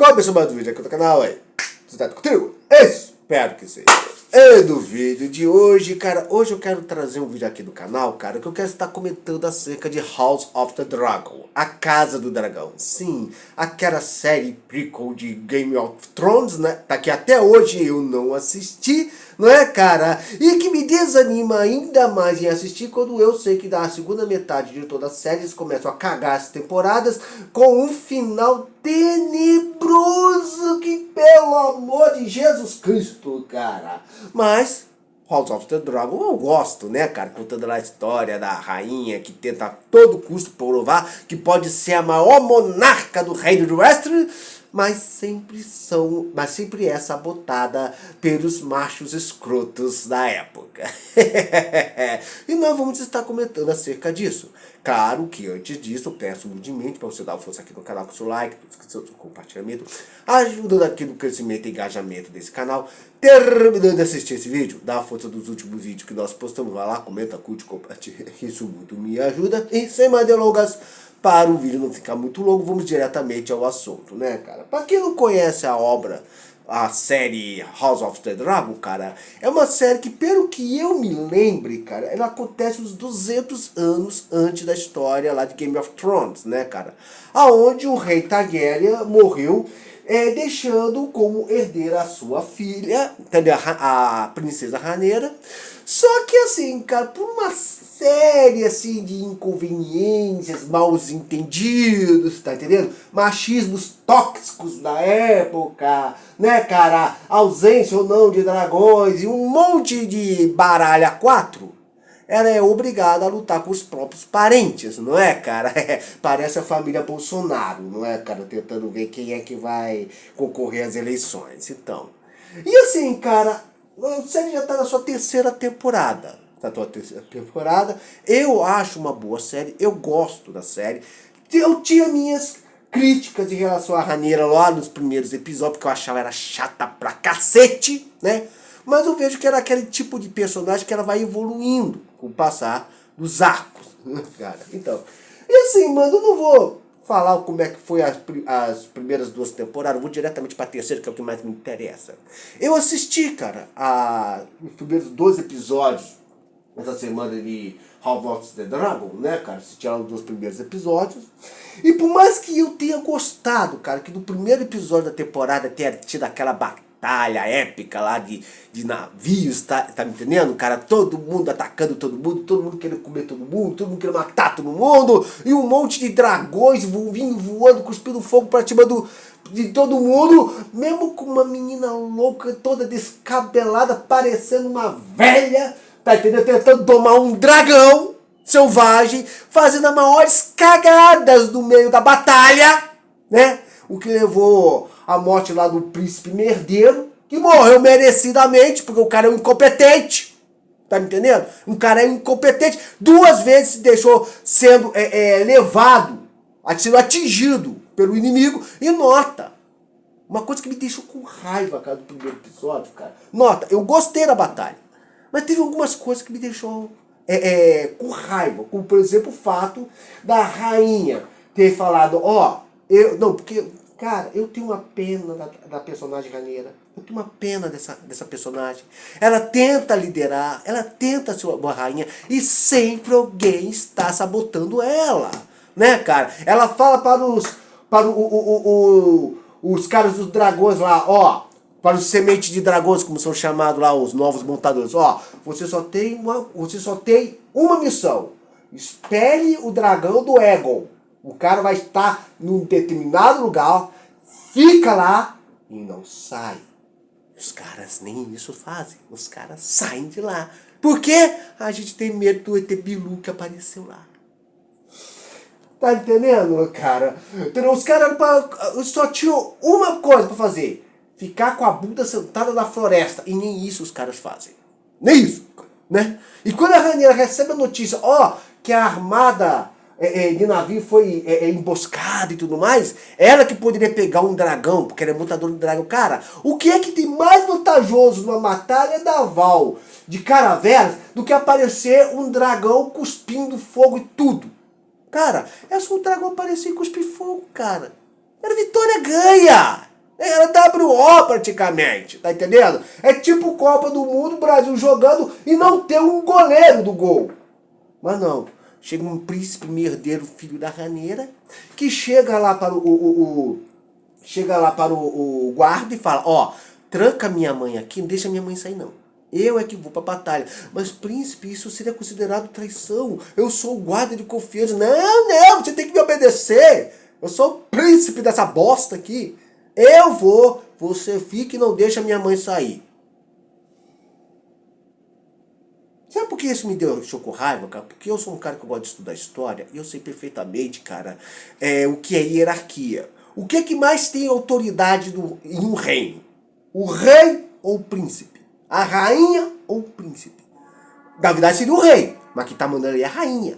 Começou mais um vídeo aqui no canal, aí. Você tá comigo? Espero que seja. E no vídeo de hoje, cara, hoje eu quero trazer um vídeo aqui no canal, cara, que eu quero estar comentando acerca de House of the Dragon, a Casa do Dragão. Sim, aquela série prequel de Game of Thrones, né, tá que até hoje eu não assisti, não é, cara? E que me desanima ainda mais em assistir quando eu sei que da segunda metade de toda a série eles começam a cagar as temporadas com um final tenebroso que, pelo amor de Jesus Cristo, cara. Mas House of the Dragon eu gosto, né, cara? Contando lá a história da rainha que tenta a todo custo provar que pode ser a maior monarca do reino do Westeros, mas sempre é sabotada pelos machos escrotos da época. E nós vamos estar comentando acerca disso. Claro que antes disso eu peço humildemente para você dar uma força aqui no canal com seu like, seu compartilhamento, ajudando aqui no crescimento e engajamento desse canal. Terminando de assistir esse vídeo, dá a força dos últimos vídeos que nós postamos, vai lá, comenta, curte, compartilha, isso muito me ajuda. E sem mais delongas, para o vídeo não ficar muito longo, vamos diretamente ao assunto, né, cara? Para quem não conhece a série House of the Dragon, cara, é uma série que, pelo que eu me lembre, cara, ela acontece uns 200 anos antes da história lá de Game of Thrones, né, cara? Aonde o rei Targaryen morreu, deixando como herdeira a sua filha, entendeu? A princesa Rhaenyra. Só que assim, cara, por uma série assim de inconveniências, maus entendidos, tá entendendo? Machismos tóxicos da época, né, cara? Ausência ou não de dragões e um monte de baralho a quatro. Ela é obrigada a lutar com os próprios parentes, não é, cara? Parece a família Bolsonaro, não é, cara? Tentando ver quem é que vai concorrer às eleições, então. E assim, cara, a série já tá na sua terceira temporada. Eu acho uma boa série, eu gosto da série. Eu tinha minhas críticas em relação à Rhaenyra lá nos primeiros episódios, porque eu achava ela chata pra cacete, né? Mas eu vejo que era aquele tipo de personagem que ela vai evoluindo com o passar dos arcos, cara. Então, e assim, mano, eu não vou falar como é que foi as primeiras duas temporadas, eu vou diretamente pra terceira, que é o que mais me interessa. Eu assisti, cara, os primeiros 12 episódios essa semana de House of the Dragon, né, cara? Assisti lá os 2 primeiros episódios. E por mais que eu tenha gostado, cara, que no primeiro episódio da temporada tenha tido aquela batalha épica lá de navios, tá me entendendo, cara? Todo mundo atacando todo mundo querendo comer todo mundo querendo matar todo mundo, e um monte de dragões vindo voando, cuspindo fogo pra cima de todo mundo, mesmo com uma menina louca, toda descabelada, parecendo uma velha, tá entendendo? Tentando tomar um dragão selvagem, fazendo as maiores cagadas no meio da batalha, né? O que levou à morte lá do príncipe merdeiro, que morreu merecidamente, porque o cara é um incompetente. Tá me entendendo? Um cara é incompetente. 2 vezes se deixou sendo levado, sendo atingido pelo inimigo. E nota, uma coisa que me deixou com raiva, cara, do primeiro episódio, cara. Nota, eu gostei da batalha, mas teve algumas coisas que me deixou com raiva. Como, por exemplo, o fato da rainha ter falado, porque, cara, eu tenho uma pena da personagem Rhaenyra. Eu tenho uma pena dessa personagem. Ela tenta liderar, ela tenta ser uma rainha e sempre alguém está sabotando ela, né, cara? Ela fala para os caras dos dragões lá, para os sementes de dragões, como são chamados lá os novos montadores. Você só tem uma missão. Espere o dragão do Aegon. O cara vai estar num determinado lugar, fica lá e não sai. Os caras nem isso fazem. Os caras saem de lá. Por quê? A gente tem medo do ET Bilu que apareceu lá. Tá entendendo, cara? Os caras só tinham uma coisa pra fazer. Ficar com a bunda sentada na floresta. E nem isso os caras fazem. Nem isso, né? E quando a Rhaenyra recebe a notícia, que a armada de navio foi emboscada e tudo mais, ela que poderia pegar um dragão, porque ela é montadora de dragão. Cara, o que é que tem mais vantajoso numa batalha naval de caravelas do que aparecer um dragão cuspindo fogo e tudo? Cara, é só o dragão aparecer e cuspir fogo, cara. Era vitória ganha! Era WO praticamente, tá entendendo? É tipo Copa do Mundo, o Brasil jogando e não ter um goleiro do gol. Mas não, chega um príncipe merdeiro, filho da raneira, que chega lá para o guarda e fala, ó, tranca minha mãe aqui, não deixa minha mãe sair não. Eu é que vou pra batalha. Mas, príncipe, isso seria considerado traição. Eu sou o guarda de confiança. Não, não, você tem que me obedecer. Eu sou o príncipe dessa bosta aqui. Eu vou, você fica e não deixa minha mãe sair. Sabe por que isso me deixou com raiva, cara? Porque eu sou um cara que gosta de estudar história e eu sei perfeitamente, cara, o que é hierarquia. O que é que mais tem autoridade em um reino? O rei ou o príncipe? A rainha ou o príncipe? Na verdade seria o rei, mas quem tá mandando aí é a rainha.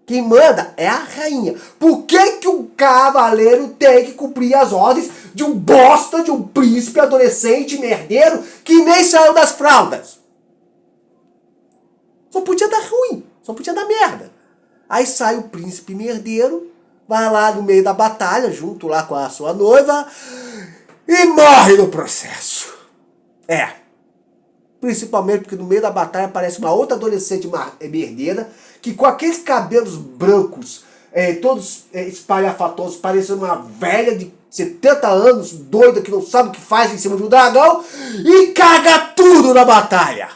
Quem manda é a rainha. Por que um cavaleiro tem que cumprir as ordens de um bosta, de um príncipe adolescente merdeiro que nem saiu das fraldas? Só podia dar ruim, só podia dar merda. Aí sai o príncipe merdeiro, vai lá no meio da batalha, junto lá com a sua noiva, e morre no processo. Principalmente porque no meio da batalha aparece uma outra adolescente merdeira, que com aqueles cabelos brancos, todos espalhafatosos, parecendo uma velha de 70 anos, doida, que não sabe o que faz em cima de um dragão, e caga tudo na batalha.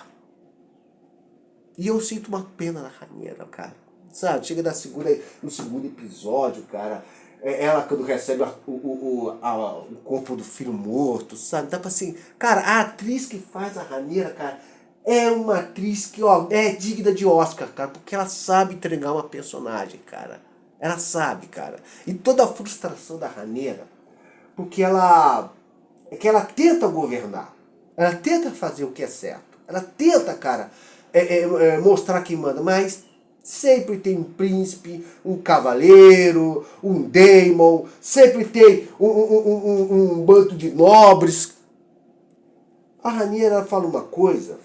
E eu sinto uma pena na rainha, cara. Sabe, chega no segundo episódio, cara, ela quando recebe o corpo do filho morto, sabe? Dá pra assim... Cara, a atriz que faz a Rhaenyra, cara, é uma atriz que, ó, é digna de Oscar, cara, porque ela sabe entregar uma personagem, cara. Ela sabe, cara. E toda a frustração da Rhaenyra, porque ela tenta governar. Ela tenta fazer o que é certo. Ela tenta, cara, mostrar quem manda, mas sempre tem um príncipe, um cavaleiro, um daemon, sempre tem um bando de nobres. A Rhaenyra fala uma coisa,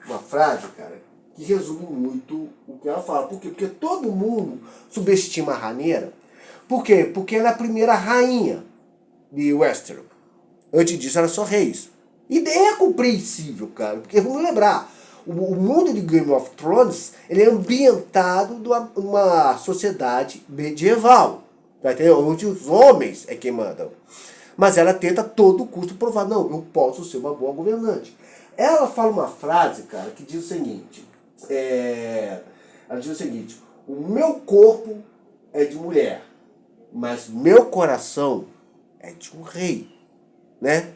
uma frase, cara, que resume muito o que ela fala. Por quê? Porque todo mundo subestima a Rhaenyra. Por quê? Porque ela é a primeira rainha de Westeros. Antes disso era só reis. E é compreensível, cara, porque vamos lembrar, o mundo de Game of Thrones, ele é ambientado numa sociedade medieval, tá entendendo? Onde os homens é quem mandam. Mas ela tenta a todo custo provar, não, eu posso ser uma boa governante. Ela fala uma frase, cara, que diz o seguinte, ela diz o seguinte, o meu corpo é de mulher, mas meu coração é de um rei, né?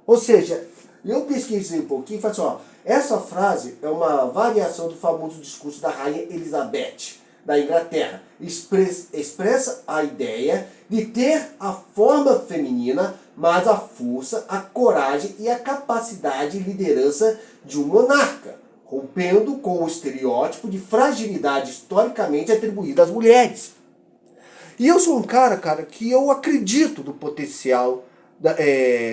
Ou seja, eu pesquisei um pouquinho e falei assim, ó, essa frase é uma variação do famoso discurso da rainha Elizabeth, da Inglaterra. Expressa a ideia de ter a forma feminina, mas a força, a coragem e a capacidade de liderança de um monarca, rompendo com o estereótipo de fragilidade historicamente atribuída às mulheres. E eu sou um cara, que eu acredito no potencial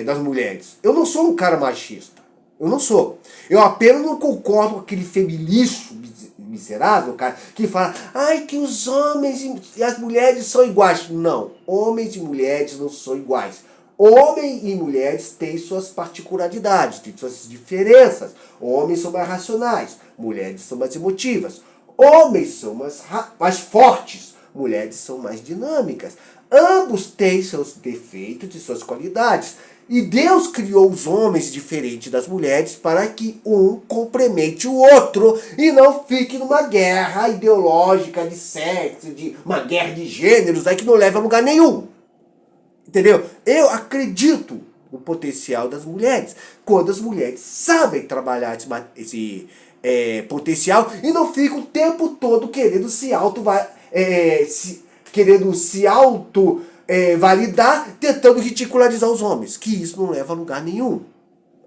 das mulheres. Eu não sou um cara machista. Eu não sou. Eu apenas não concordo com aquele feminista miserável, cara, que fala, ai, que os homens e as mulheres são iguais. Não, homens e mulheres não são iguais. Homens e mulheres têm suas particularidades, têm suas diferenças. Homens são mais racionais, mulheres são mais emotivas. Homens são mais fortes, mulheres são mais dinâmicas. Ambos têm seus defeitos e suas qualidades. E Deus criou os homens diferentes das mulheres para que um complemente o outro e não fique numa guerra ideológica de sexo, de uma guerra de gêneros aí que não leva a lugar nenhum. Entendeu? Eu acredito no potencial das mulheres. Quando as mulheres sabem trabalhar esse potencial e não ficam o tempo todo querendo validar, tentando ridicularizar os homens, que isso não leva a lugar nenhum.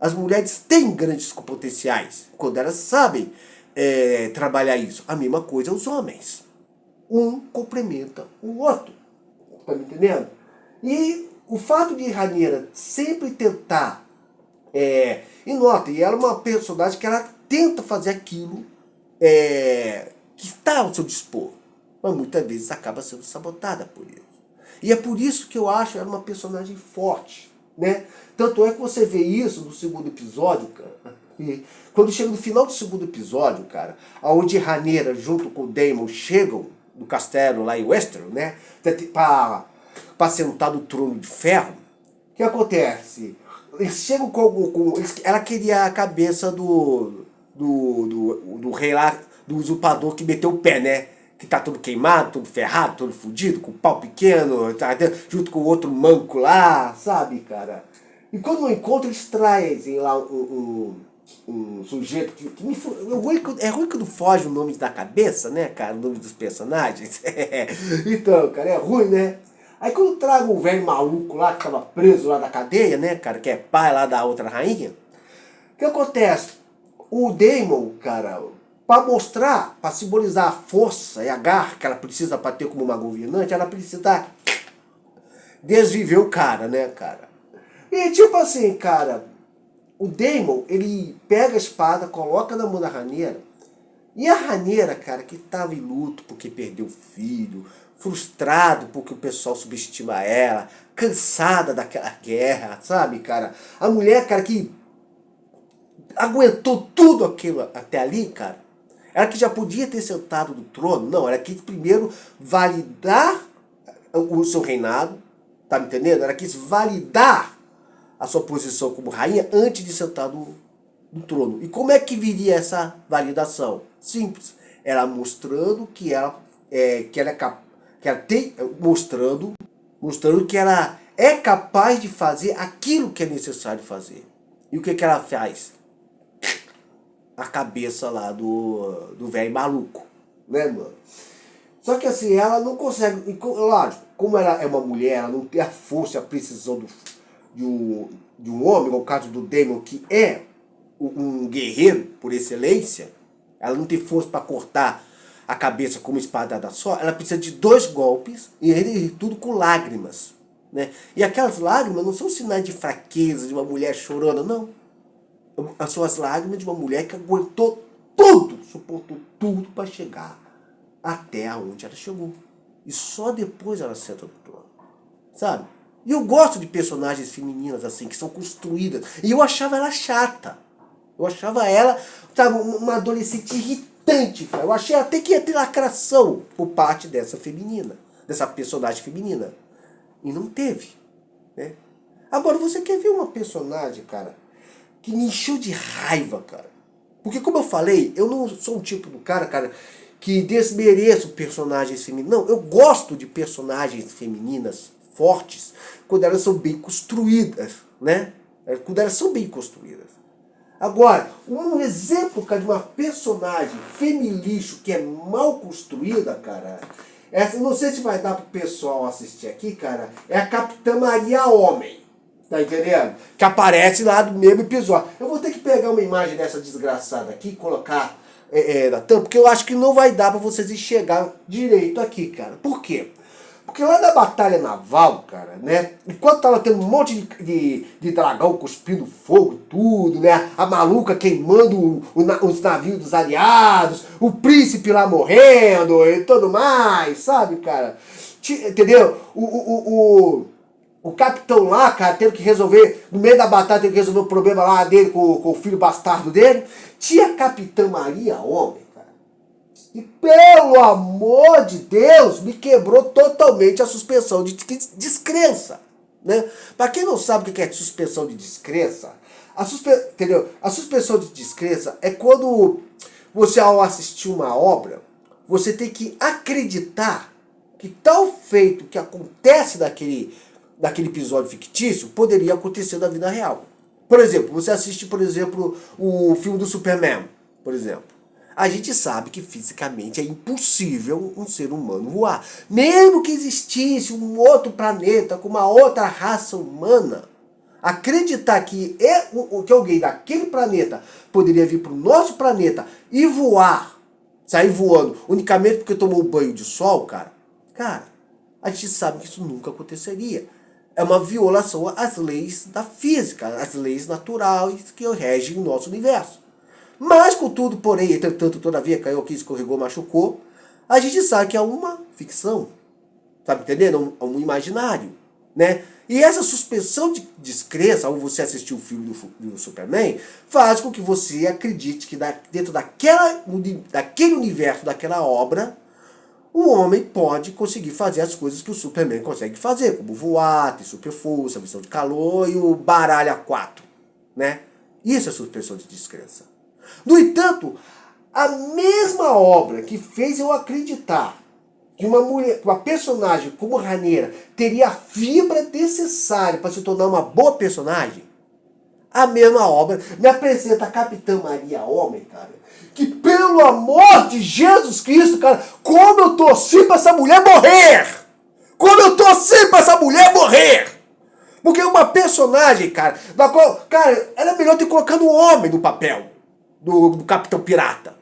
As mulheres têm grandes potenciais, quando elas sabem trabalhar isso. A mesma coisa os homens. Um complementa o outro. Tá me entendendo? E o fato de Rhaenyra sempre tentar... e nota, e ela é uma personagem que ela tenta fazer aquilo que está ao seu dispor. Mas muitas vezes acaba sendo sabotada por isso. E é por isso que eu acho ela uma personagem forte. né? Tanto é que você vê isso no segundo episódio, cara. E quando chega no final do segundo episódio, cara, onde Rhaenyra junto com o Daemon chegam no castelo lá em Westeros, né? Pra sentar no trono de ferro, o que acontece? Eles chegam ela queria a cabeça do rei lá, do usurpador que meteu o pé, né? Que tá todo queimado, todo ferrado, todo fudido, com o pau pequeno, tá, junto com o outro manco lá, sabe, cara? E quando não encontram, eles trazem lá um sujeito que me é ruim que não foge o nome da cabeça, né, cara? O nome dos personagens. Então, cara, é ruim, né? Aí quando trago o velho maluco lá que tava preso lá da cadeia, né, cara, que é pai lá da outra rainha, o que acontece? O Daemon, cara, pra mostrar, pra simbolizar a força e a garra que ela precisa pra ter como uma governante, ela precisa desviver o cara, né, cara? E tipo assim, cara, o Daemon, ele pega a espada, coloca na mão da Rhaenyra, e a Rhaenyra, cara, que tava em luto porque perdeu o filho, frustrado porque o pessoal subestima ela, cansada daquela guerra, sabe, cara? A mulher, cara, que aguentou tudo aquilo até ali, cara, ela que já podia ter sentado no trono, não, ela quis primeiro validar o seu reinado, tá me entendendo? Ela quis validar a sua posição como rainha antes de sentar no trono. E como é que viria essa validação? Simples. Ela mostrando que ela mostrando que ela é capaz de fazer aquilo que é necessário fazer. E o que ela faz? A cabeça lá do velho maluco, né, mano? Só que assim, ela não consegue, lógico, como ela é uma mulher, ela não tem a força e a precisão de um homem, no caso do Daemon, que é um guerreiro por excelência, ela não tem força para cortar a cabeça com uma espadada só, ela precisa de 2 golpes e tudo com lágrimas, né? E aquelas lágrimas não são sinais de fraqueza, de uma mulher chorando, não. São as lágrimas de uma mulher que aguentou tudo, suportou tudo para chegar até onde ela chegou. E só depois ela senta no trono, sabe? E eu gosto de personagens femininas assim, que são construídas. E eu achava ela chata. Eu achava ela, sabe, uma adolescente irritante, cara. Eu achei até que ia ter lacração por parte dessa personagem feminina. E não teve, né? Agora, você quer ver uma personagem, cara, que me encheu de raiva, cara? Porque, como eu falei, eu não sou um tipo do cara, que desmereço personagens femininas. Não, eu gosto de personagens femininas fortes quando elas são bem construídas, né? Quando elas são bem construídas. Agora, um exemplo, cara, de uma personagem feminilixo que é mal construída, cara, essa, não sei se vai dar pro pessoal assistir aqui, cara, é a Capitã Maria Homem. Tá entendendo? Que aparece lá do mesmo episódio. Eu vou ter que pegar uma imagem dessa desgraçada aqui e colocar na tampa, porque eu acho que não vai dar pra vocês enxergar direito aqui, cara. Por quê? Porque lá na batalha naval, cara, né? Enquanto tava tendo um monte de dragão cuspindo fogo, tudo, né? A maluca queimando os navios dos aliados, o príncipe lá morrendo e tudo mais, sabe, cara? Entendeu? O capitão lá, cara, tendo que resolver, no meio da batalha, tendo que resolver o problema lá dele com o filho bastardo dele. Tinha a Capitã Maria Homem, cara. E pelo amor de Deus, me quebrou totalmente a suspensão de descrença, né? Pra quem não sabe o que é suspensão de descrença, entendeu? A suspensão de descrença é quando você, ao assistir uma obra, você tem que acreditar que tal feito que acontece naquele episódio fictício poderia acontecer na vida real. Por exemplo, você assiste, por exemplo, o filme do Superman, por exemplo. A gente sabe que fisicamente é impossível um ser humano voar. Mesmo que existisse um outro planeta com uma outra raça humana, acreditar que alguém daquele planeta poderia vir para o nosso planeta e voar, sair voando, unicamente porque tomou um banho de sol, cara, a gente sabe que isso nunca aconteceria. É uma violação às leis da física, às leis naturais que regem o nosso universo. Mas, contudo, porém, entretanto, todavia, caiu aqui, escorregou, machucou, a gente sabe que é uma ficção, sabe entendendo? É um imaginário, né? E essa suspensão de descrença, ao você assistir o filme do Superman, faz com que você acredite que dentro daquele universo, daquela obra, o homem pode conseguir fazer as coisas que o Superman consegue fazer, como voar, ter super força, visão de calor e o baralho A4, né? Isso é suspensão de descrença. No entanto, a mesma obra que fez eu acreditar que uma personagem como Rhaenyra teria a fibra necessária para se tornar uma boa personagem, a mesma obra me apresenta a Capitã Maria Homem, cara, que pelo amor de Jesus Cristo, cara, como eu torci pra essa mulher morrer! Como eu torci pra essa mulher morrer! Porque uma personagem, cara, da qual, cara, era melhor ter colocado um homem no papel do Capitão Pirata.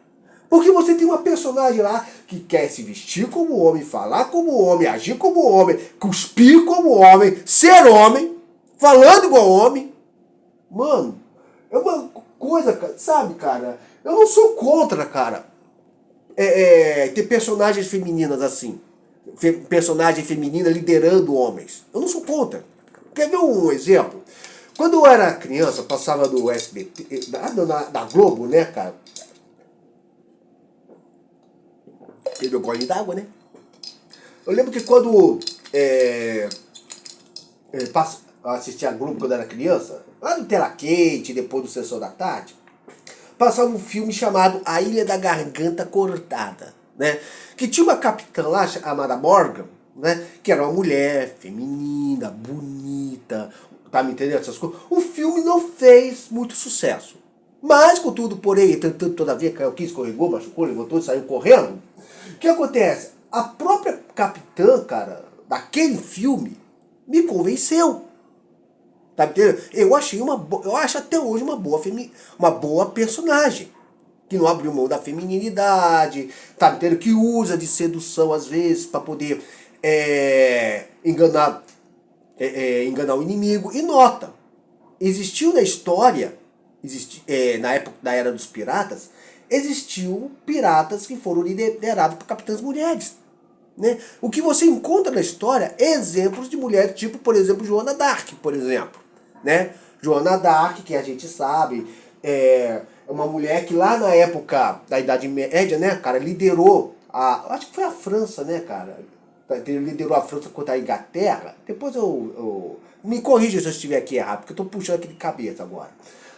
Porque você tem uma personagem lá que quer se vestir como homem, falar como homem, agir como homem, cuspir como homem, ser homem, falando igual homem. Mano, é uma coisa, sabe, cara? Eu não sou contra, cara, ter personagens femininas assim. Personagem feminina liderando homens. Eu não sou contra. Quer ver um exemplo? Quando eu era criança, passava no SBT, da Globo, né, cara? Teve um gole d'água, né? Eu lembro que quando eu assistia a Globo quando era criança, lá no Tela Quente, depois do Sessão da Tarde, passava um filme chamado A Ilha da Garganta Cortada, né? Que tinha uma capitã lá chamada Morgan, né? Que era uma mulher feminina, bonita, tá me entendendo essas coisas? O filme não fez muito sucesso. Mas, contudo, porém, entretanto, todavia, caiu aqui, escorregou, machucou, levantou e saiu correndo. O que acontece? A própria capitã, cara, daquele filme, me convenceu. Tá entendendo? Eu acho até hoje uma boa personagem. Que não abriu mão da feminilidade, tá entendendo? Que usa de sedução às vezes para poder enganar o inimigo. E nota, existiu na história, na época da Era dos Piratas, existiu piratas que foram liderados por capitãs mulheres. Né? O que você encontra na história é exemplos de mulheres, tipo, por exemplo, Joana d'Arc, por exemplo. Né? Joana d'Arc, que a gente sabe, é uma mulher que lá na época da Idade Média, né, cara, liderou acho que foi a França, né, cara? Liderou a França contra a Inglaterra. Depois me corrija se eu estiver aqui errado, porque eu tô puxando aqui de cabeça agora.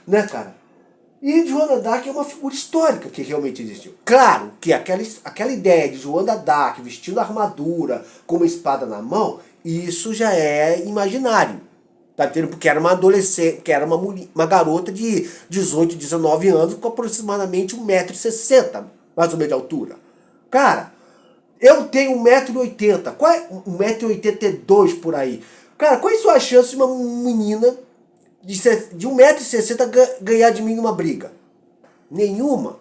Né, cara? E Joana d'Arc é uma figura histórica que realmente existiu. Claro que aquela ideia de Joana d'Arc vestindo armadura com uma espada na mão, isso já é imaginário. Tá entendendo? Porque era uma adolescente, que era uma garota de 18, 19 anos com aproximadamente 1,60 m, mais ou menos de altura. Cara, eu tenho 1,80 m, 1,82 m por aí. Cara, quais são as chances de uma menina de 1,60 m ganhar de mim numa briga? Nenhuma.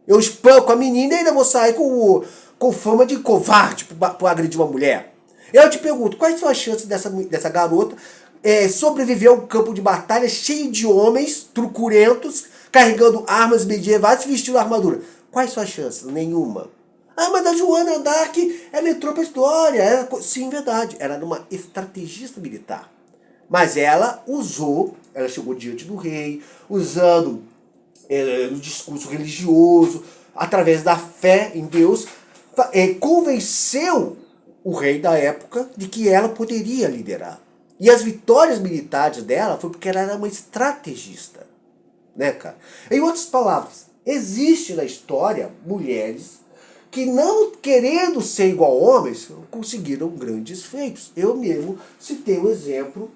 Eu espanco a menina e ainda vou sair com fama de covarde por agredir uma mulher. Eu te pergunto, quais são as chances dessa garota sobreviver a um campo de batalha cheio de homens truculentos, carregando armas medievais e vestindo armadura? Quais são as chances? Nenhuma. Ah, mas a Joana d'Arc, ela entrou pra história. Sim, verdade. Ela era uma estrategista militar. Mas ela chegou diante do rei, usando o discurso religioso, através da fé em Deus, convenceu o rei da época de que ela poderia liderar. E as vitórias militares dela foi porque ela era uma estrategista. Né, cara? Em outras palavras, existe na história mulheres que, não querendo ser igual a homens, conseguiram grandes feitos. Eu mesmo citei um exemplo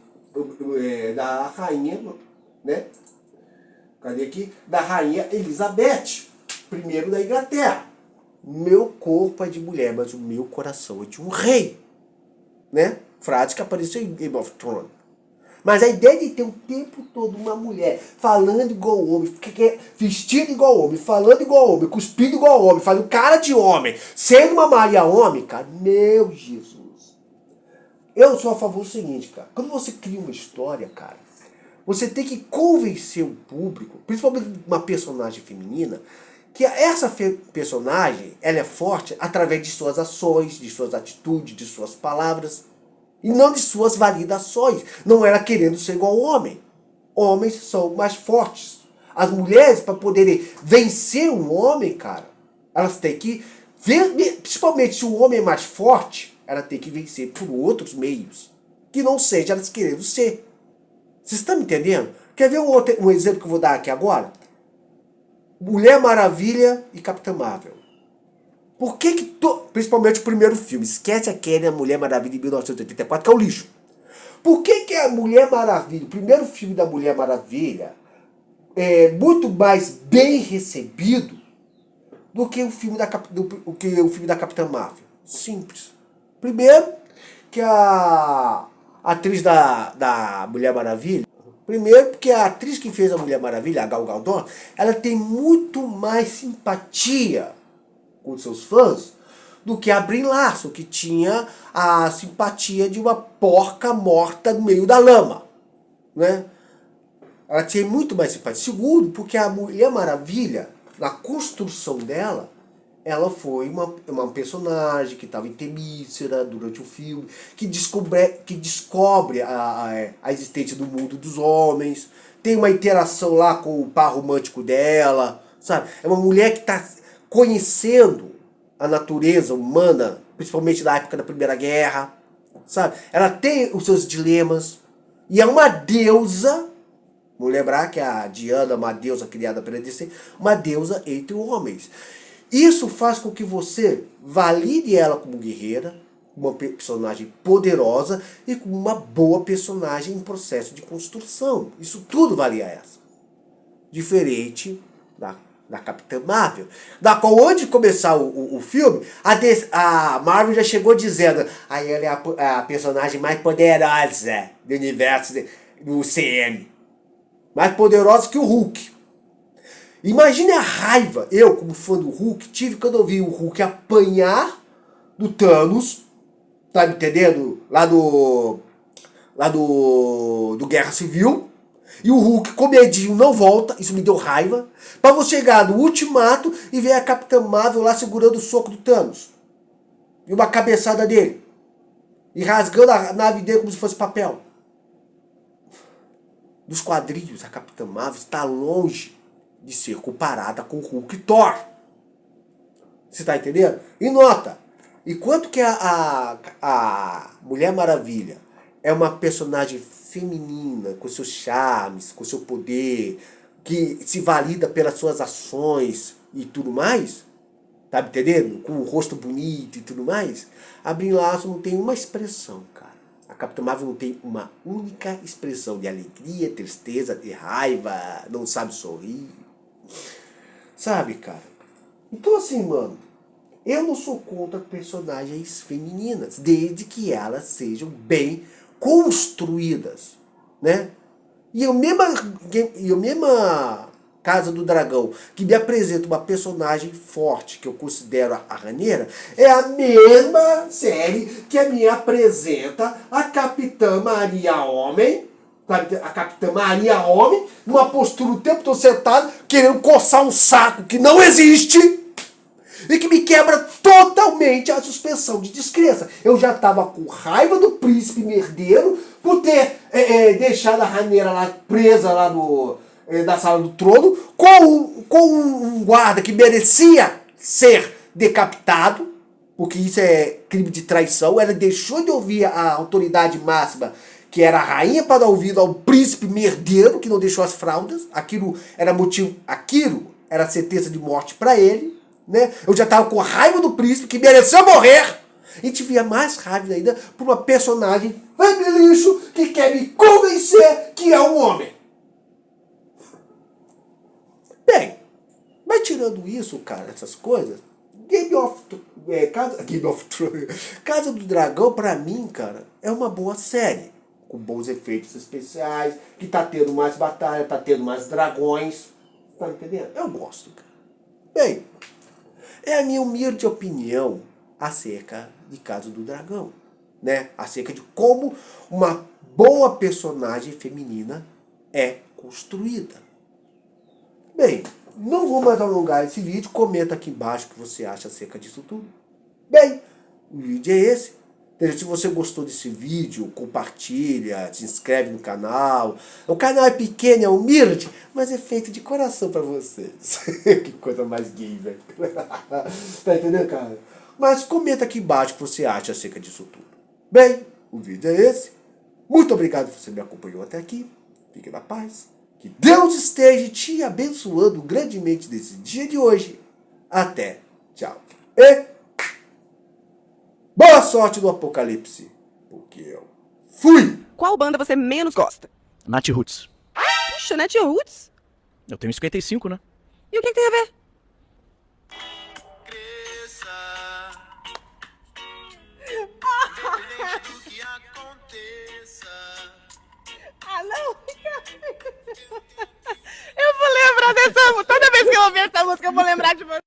da rainha, né? Cadê aqui? Da rainha Elizabeth I da Inglaterra. Meu corpo é de mulher, mas o meu coração é de um rei. Né? Frase que apareceu em Game of Thrones. Mas a ideia de ter o tempo todo uma mulher falando igual homem, vestindo igual homem, falando igual homem, cuspindo igual homem, fazendo cara de homem, sendo uma Maria homem, cara, meu Jesus. Eu sou a favor do seguinte, cara. Quando você cria uma história, cara, você tem que convencer o público, principalmente uma personagem feminina, que essa personagem, ela é forte através de suas ações, de suas atitudes, de suas palavras. E não de suas validações. Não era querendo ser igual ao homem. Homens são mais fortes. As mulheres, para poderem vencer um homem, cara, elas têm que, principalmente se o homem é mais forte, ela tem que vencer por outros meios. Que não seja elas querendo ser. Vocês estão me entendendo? Quer ver um exemplo que eu vou dar aqui agora? Mulher Maravilha e Capitã Marvel. Por que principalmente o primeiro filme, esquece aquele A Mulher Maravilha de 1984, que é o lixo. Por que a Mulher Maravilha, o primeiro filme da Mulher Maravilha, é muito mais bem recebido do que o filme da Capitã Marvel? Simples. Primeiro, que a atriz da Mulher Maravilha, primeiro porque a atriz que fez a Mulher Maravilha, a Gal Gadot, ela tem muito mais simpatia com seus fãs do que a Brie Larson, que tinha a simpatia de uma porca morta no meio da lama, né? Ela tinha muito mais simpatia. Segundo, porque a Mulher Maravilha, na construção dela, ela foi uma personagem que estava em Temícera durante o filme, que descobre a existência do mundo dos homens, tem uma interação lá com o par romântico dela, sabe? É uma mulher que está conhecendo a natureza humana, principalmente na época da Primeira Guerra, sabe? Ela tem os seus dilemas, e é uma deusa. Vou lembrar que a Diana é uma deusa criada pela DC, uma deusa entre homens. Isso faz com que você valide ela como guerreira, uma personagem poderosa e como uma boa personagem em processo de construção. Isso tudo valia essa. Diferente da Capitã Marvel, da qual antes de começar o filme, a Marvel já chegou dizendo: aí ela é a personagem mais poderosa do universo do CM. Mais poderosa que o Hulk. Imagine a raiva, eu como fã do Hulk, tive quando eu vi o Hulk apanhar do Thanos, tá me entendendo? Lá do Guerra Civil, e o Hulk comedinho não volta, isso me deu raiva, pra você chegar no Ultimato e ver a Capitã Marvel lá segurando o soco do Thanos, e uma cabeçada dele, e rasgando a nave dele como se fosse papel. Dos quadrinhos, a Capitã Marvel está longe de ser comparada com o Hulk e Thor. Você está entendendo? E nota, enquanto que a Mulher Maravilha é uma personagem feminina, com seus charmes, com seu poder, que se valida pelas suas ações e tudo mais, tá me entendendo? Com o rosto bonito e tudo mais, a Brie Larson não tem uma expressão, cara. A Capitã Marvel não tem uma única expressão de alegria, tristeza, de raiva, não sabe sorrir. Sabe, cara? Então assim, mano, eu não sou contra personagens femininas, desde que elas sejam bem construídas, né? E eu mesma Casa do Dragão, que me apresenta uma personagem forte, que eu considero a Raneira, é a mesma série que me apresenta a Capitã Maria Homem, a Capitã Maria Homem, numa postura o tempo todo sentada, querendo coçar um saco que não existe, e que me quebra totalmente a suspensão de descrença. Eu já estava com raiva do príncipe merdeiro por ter deixado a Raneira lá presa lá na sala do trono com um guarda que merecia ser decapitado, porque isso é crime de traição. Ela deixou de ouvir a autoridade máxima, que era a rainha, para dar ouvido ao príncipe merdeiro, que não deixou as fraldas. Aquilo era sentença de morte para ele, né? Eu já estava com raiva do príncipe, que mereceu morrer. E tive mais raiva ainda por uma personagem feminilixo que quer me convencer que é um homem. Bem, mas tirando isso, cara, essas coisas, Casa do Dragão, pra mim, cara, é uma boa série. Com bons efeitos especiais, que tá tendo mais batalha, tá tendo mais dragões. Tá entendendo? Eu gosto, cara. Bem, é a minha humilde opinião acerca de Casa do Dragão, né? Acerca de como uma boa personagem feminina é construída. Bem, não vou mais alongar esse vídeo. Comenta aqui embaixo o que você acha acerca disso tudo. Bem, o vídeo é esse. Entendeu? Se você gostou desse vídeo, compartilha, se inscreve no canal. O canal é pequeno, é humilde, mas é feito de coração pra vocês. Que coisa mais gay, velho. Tá entendendo, cara? Mas comenta aqui embaixo o que você acha acerca disso tudo. Bem, o vídeo é esse. Muito obrigado por você me acompanhou até aqui. Fique na paz. Que Deus esteja te abençoando grandemente nesse dia de hoje. Até. Tchau. E boa sorte no apocalipse. Porque eu fui. Qual banda você menos gosta? Nath Roots. Puxa, Nath Roots? Eu tenho 55, né? E o que tem a ver? Ah, não! Eu vou lembrar dessa música. Toda vez que eu ouvir essa música, eu vou lembrar de você.